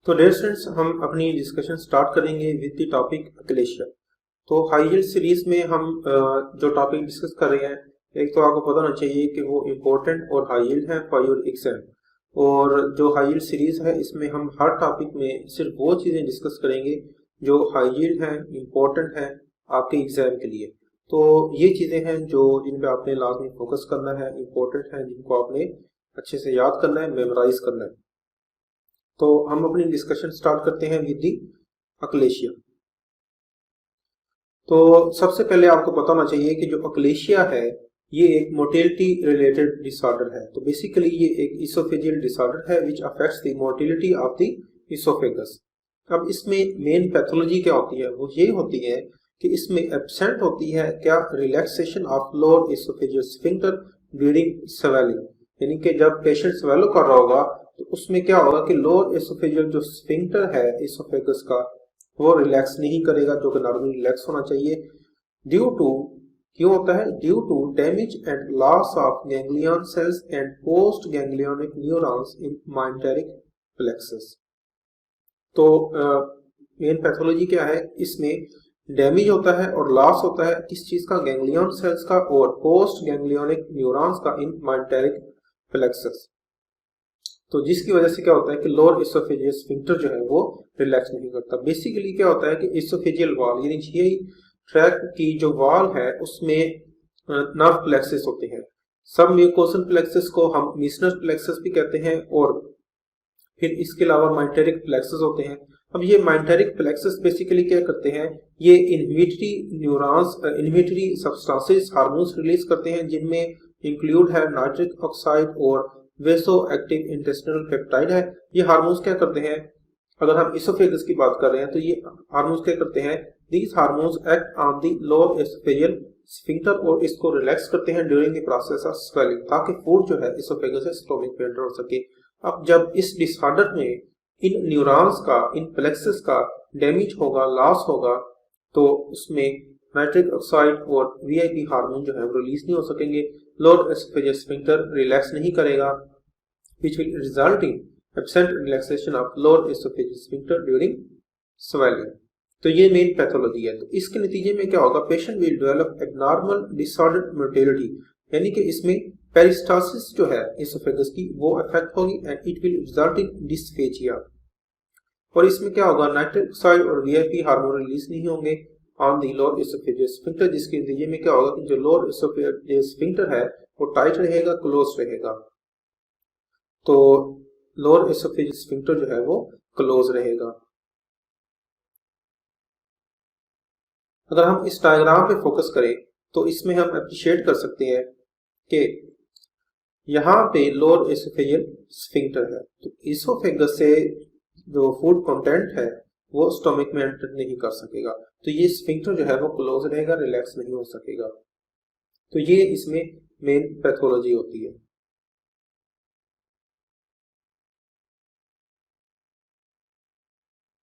तो dear students, हम अपनी डिस्कशन स्टार्ट करेंगे विद द टॉपिक अक्लेशिया। तो हाई यील्ड सीरीज में हम जो टॉपिक डिस्कस कर रहे हैं, एक तो आपको पता होना चाहिए कि वो इम्पोर्टेंट और हाई यील्ड है फॉर योर एग्जाम। और जो हाई यील्ड सीरीज है, इसमें हम हर टॉपिक में सिर्फ वो चीज़ें डिस्कस करेंगे जो हाई यील्ड हैं, इम्पोर्टेंट हैं आपके एग्जाम के लिए। तो ये चीज़ें हैं जो जिन पे आपने लाजमी फोकस करना है, इम्पोर्टेंट हैं, जिनको आपने अच्छे से याद करना है, मेमोराइज करना है। तो हम अपनी डिस्कशन स्टार्ट करते हैं विद दी अक्लेशिया। तो सबसे पहले आपको पता होना चाहिए कि जो अक्लेशिया है ये एक मोटिलिटी रिलेटेड डिसऑर्डर है। तो बेसिकली ये एक इसोफेजियल डिसऑर्डर है which affects the motility of the oesophagus. अब इसमें मेन पैथोलॉजी क्या होती है, वो ये होती है कि इसमें एब्सेंट होती है क्या, relaxation of lower oesophageal sphincter during swelling. यानी कि जब पेशेंट स्वेलो कर रहा होगा तो उसमें क्या होगा कि लोअर इसोफेजियल जो स्फिंक्टर है इसोफेगस का वो रिलैक्स नहीं करेगा, जो कि नॉर्मली रिलैक्स होना चाहिए। ड्यू टू क्यों होता है? Due to damage and loss of ganglion cells and post ganglionic neurons in myenteric plexus. तो मेन पैथोलॉजी क्या है, इसमें डैमेज होता है और लॉस होता है किस चीज का? गैंग्लियन सेल्स का और पोस्ट गैंग्लियोनिक न्यूरॉन्स का इन माइंटेरिक प्लेक्सस। तो जिसकी वजह से क्या होता है कि लोअर इसोफेजियल स्फिंक्टर जो है वो रिलैक्स नहीं करता। बेसिकली क्या होता है कि इसोफेजियल वॉल यानी जीआई ट्रैक्ट की जो वॉल है उसमें नर्व प्लेक्सस होते हैं। सब म्यूकोसल प्लेक्सस को हम मिसनस प्लेक्सस भी कहते हैं, और फिर इसके अलावा माइंटेरिक प्लेक्सस होते हैं। अब ये माइंटेरिक प्लेक्सस बेसिकली क्या करते हैं, ये inhibitory neurons inhibitory substances hormones release करते हैं, जिनमें इंक्लूड है नाइट्रिक ऑक्साइड और वेसो एक्टिव इंटेस्टिनल पेप्टाइड है। ये हार्मोन्स क्या करते हैं, अगर हम इसोफेगस की बात कर रहे हैं तो ये हार्मोन्स क्या करते हैं, these hormones act on the lower oesophageal sphincter और इसको रिलैक्स करते हैं during the process of swelling, ताकि फूड जो है इसोफेगस से स्टोमिक में एंटर हो सके। अब जब इस डिसऑर्डर में इन न्यूरॉन्स का, इन प्लेक्सस का डैमेज होगा, लॉस होगा, तो उसमें नाइट्रिक ऑक्साइड और वीआईपी हार्मोन जो है वो रिलीज नहीं हो सकेंगे, लोअर एसोफेजियल स्फिंक्टर रिलैक्स नहीं करेगा, which will result in absent relaxation of lower esophageal sphincter during swelling। तो ये मेन पैथोलॉजी है। तो इसके नतीजे में क्या होगा, patient will develop abnormal disordered motility, यानी कि इसमें पेरिस्टासिस जो है इसोफेगस की वो अफेक्ट होगी and it will result in dysphagia. और इसमें क्या होगा, नाइट्रिक ऑक्साइड और वीआईपी हार्मोन रिलीज नहीं होंगे on the lower oesophageal sphincter, जिसके नतीजे में क्या होगा कि जो लोअर एसोफेजियल स्फिंक्टर है वो टाइट रहेगा, क्लोज रहेगा। तो लोअर एसोफेजियल स्फिंक्टर जो है वो क्लोज रहेगा। अगर हम इस डायग्राम पे फोकस करें तो इसमें हम अप्रिशिएट कर सकते हैं कि यहाँ पे लोअर एसोफेजियल स्फिंक्टर है, तो इसोफेगस से जो फूड कंटेंट है वो स्टोमिक में एंटर नहीं कर सकेगा, तो ये स्फिंक्टर जो है वो क्लोज रहेगा, रिलैक्स नहीं हो सकेगा। तो ये इसमें मेन पैथोलॉजी होती है।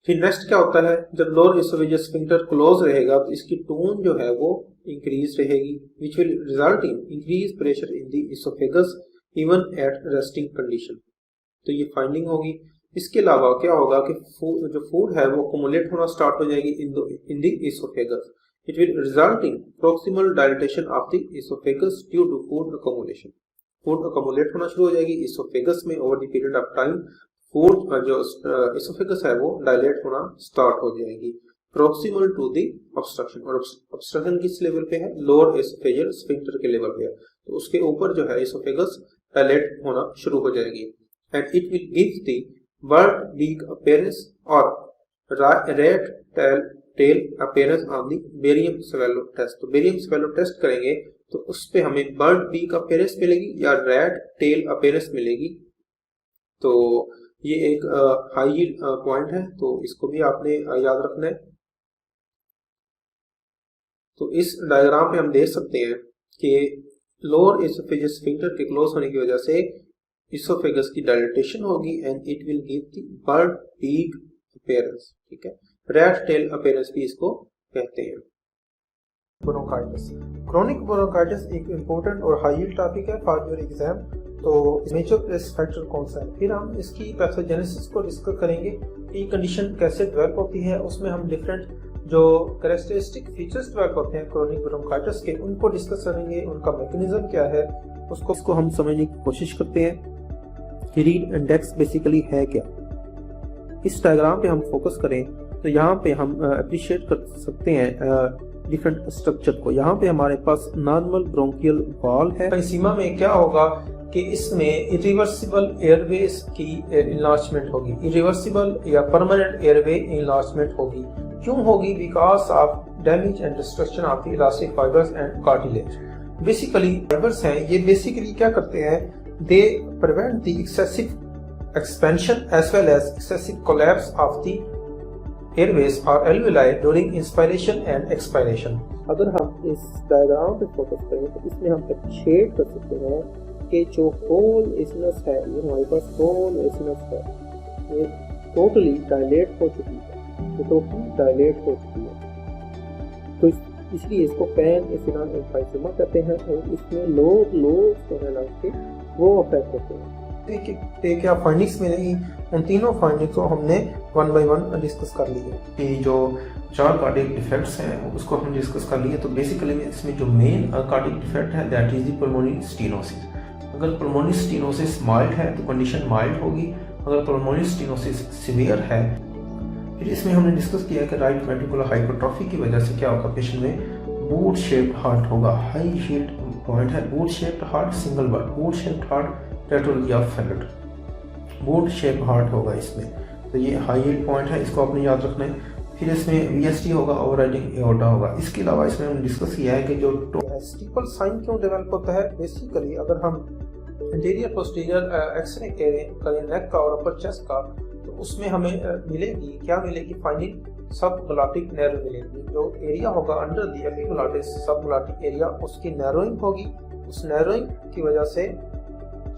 फिर नेक्स्ट क्या होता है, जब लोअर एसोफेजियल स्फिंक्टर क्लोज रहेगा तो इसकी टोन जो है वो इंक्रीज रहेगी, which will result in increase pressure in the oesophagus even at resting condition. तो ये फाइंडिंग होगी। इसके अलावा क्या होगा कि जो फूड है वो अकोमोलेट होना स्टार्ट हो जाएगी in the oesophagus. It will result in proximal dilatation of the oesophagus due to food accumulation. Food accumulate होना शुरू हो जाएगी इसोफेगस में over the period of time. Food जो इसोफेगस है वो डायलेट होना स्टार्ट हो जाएगी प्रोक्सिमल टू द ऑब्स्ट्रक्शन। और ऑब्स्ट्रक्शन किस लेवल पे है, लोअर एसोफेजियल स्फिंक्टर के लेवल पे है, तो उसके ऊपर जो है इसोफेगस डायलेट होना शुरू हो जाएगी and it will give the bird beak appearance और rat tail appearance on the barium swallow test. तो बेरियम स्वेलो टेस्ट करेंगे तो उस पे हमें बर्ड बीक अपीयरेंस मिलेगी या रेड टेल अपीयरेंस मिलेगी। तो ये एक हाई यील्ड पॉइंट है, तो इसको भी आपने याद रखना है। तो इस डायग्राम पे हम देख सकते हैं कि लोअर एसोफेजियल स्फिंक्टर के क्लोज होने की वजह से इसोफेगस की डायलेटेशन होगी and it will give the bird beak appearance. ठीक है, रेड टेल अपीयरेंस भी इसको कहते हैं। ब्रोंकाइटिस, क्रोनिक ब्रोंकाइटिस एक इंपॉर्टेंट और हाई यील्ड टॉपिक है फॉर योर एग्जाम। तो मेजर रिस्क फैक्टर कौन सा है, फिर हम इसकी पैथोजेनेसिस को डिस्कस करेंगे कि कंडीशन कैसे डेवलप होती है। उसमें हम डिफरेंट जो कैरेक्टरिस्टिक फीचर्स डेवलप होते हैं क्रोनिक ब्रोंकाइटिस के, उनको डिस्कस करेंगे, उनका मैकेनिज्म क्या है उसको हम समझने की कोशिश करते हैं कि रीड इंडेक्स बेसिकली है क्या। इस डायग्राम पे हम फोकस करें तो यहाँ पे हम अप्रिशिएट कर सकते हैं डिफरेंट स्ट्रक्चर को। यहाँ पे हमारे पास नॉर्मल ब्रोंकियल वॉल है। पेंसीमा में क्या होगा कि इसमें इरिवर्सिबल एयरवेज की इनलार्जमेंट होगी, इरिवर्सिबल या परमानेंट एयरवे इनलार्जमेंट होगी। क्यों होगी? Because of damage and destruction of the elastic fibres and cartilage. Basically fibres हैं, ये बेसिकली क्या करते हैं, they prevent the excessive expansion as well as excessive collapse of the airways or alveoli during inspiration and expiration। अगर हम इस diagram पे focus करें तो इसमें हम अप्रिशिएट कर सकते हैं कि जो होल एसिनस है, ये हमारे पास होल एसिनस है, ये टोटली डायलेट हो चुकी है, तो इसलिए इसको पैन एसिनल एम्फाइसेमा कहते हैं और इसमें लोब जो है लंग्स के वो अफेक्ट होते हैं। क्या फाइंडिंग्स में नहीं, उन तीनों फाइंडिंग्स को हमने वन बाय वन डिस्कस कर लिए कि जो 4 कार्डियक डिफेक्ट्स हैं उसको हमने डिस्कस कर लिए। तो बेसिकली इसमें जो मेन कार्डियक डिफेक्ट है that is the pulmonary stenosis. अगर पल्मोनरी स्टेनोसिस माइल्ड है तो कंडीशन माइल्ड होगी, अगर पल्मोनरी स्टेनोसिस सीवियर है। फिर इसमें हमने डिस्कस किया कि राइट वेंट्रिकुलर हाइपरट्रॉफी की वजह से क्या होगा, पेशेंट में बूट शेप्ड हार्ट होगा। हाई हील्ड पॉइंट है boot shaped heart, single word boot shaped heart, tetralogy of failed, boot shape heart होगा इसमें। तो ये हाई हील्ड पॉइंट है, इसको आपने याद रखना है। फिर इसमें वीएसटी होगा, ओवरराइडिंग एओर्टा होगा। इसके अलावा इसमें हमने डिस्कस किया है कि जो स्टीपल साइन क्यों डेवलप होता है। बेसिकली अगर हम इंटीरियर पोस्टीरियर एक्सरे करें नेक का और अपर चेस्ट का, तो उसमें हमें क्या मिलेगी फाइंडिंग, सब ग्लॉटिक नैरो मिलेगी। जो एरिया होगा अंडर द एपिग्लॉटिस सब ग्लॉटिक एरिया, उसकी नैरोइंग होगी। उस नैरोइंग की वजह से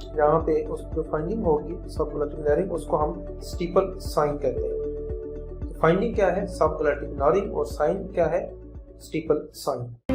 यहाँ पे उस जो फाइंडिंग होगी सब ग्लॉटिक नैरोइंग, उसको हम स्टीपल साइन कहते हैं। फाइंडिंग क्या है? सब ग्लॉटिक नैरोइंग और साइन क्या है? Steeple sign.